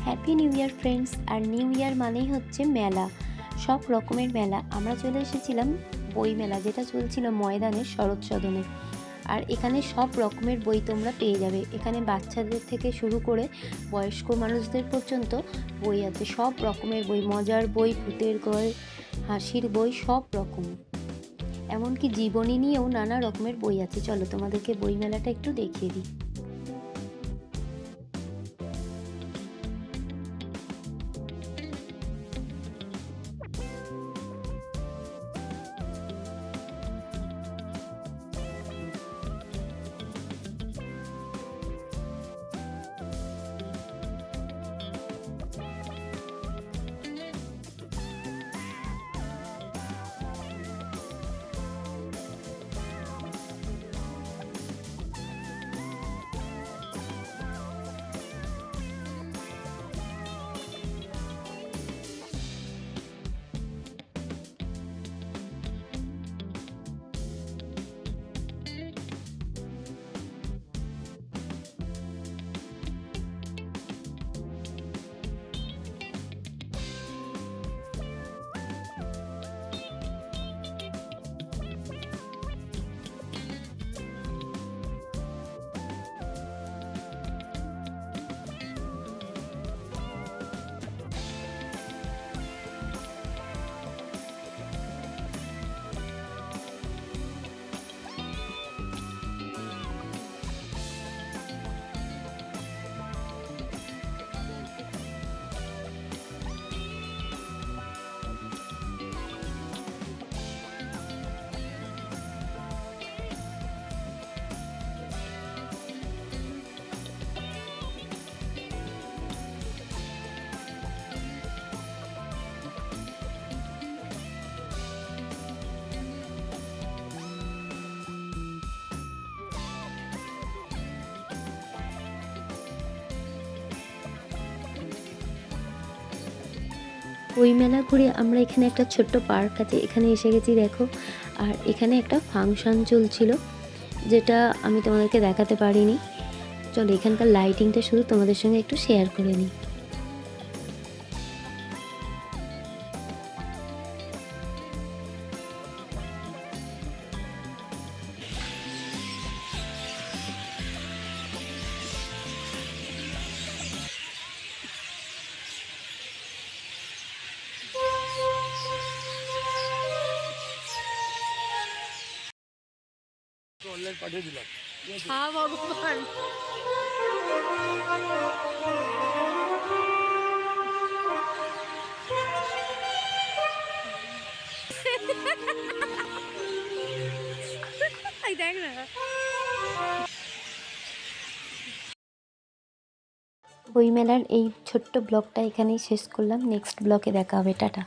Happy new year friends. আর new year মানেই হচ্ছে মেলা, সব রকমের মেলা। আমরা চলে এসেছিলাম বই মেলা, যেটা চলছিল ময়দানের শরৎ সদনে। আর এখানে সব রকমের বই তোমরা পেয়ে যাবে। এখানে বাচ্চাদের থেকে শুরু করে বয়স্ক মানুষদের পর্যন্ত বই আছে, সব রকমের বই, মজার বই, ভূতের গল্প, হাসির বই, সব রকম। এমনকি জীবনী নিয়েও নানা রকমের বই আছে। চলো তোমাদেরকে বই মেলাটা একটু দেখিয়ে দিই। বই মেলা ঘুরে আমরা এখানে একটা ছোট্ট পার্ক আছে, এখানে এসে গেছি দেখো। আর এখানে একটা ফাংশন চলছিল, যেটা আমি তোমাদেরকে দেখাতে পারিনি। চলো এখানকার লাইটিংটা শুধু তোমাদের সঙ্গে একটু শেয়ার করে নিই। অনলাইন পাঠিয়ে দিলাম। হ্যাঁ ভগবান, দেখ না। বইমেলার এই ছোট্ট ব্লগটা এখানেই শেষ করলাম। নেক্সট ব্লগে দেখা হবে। টাটা।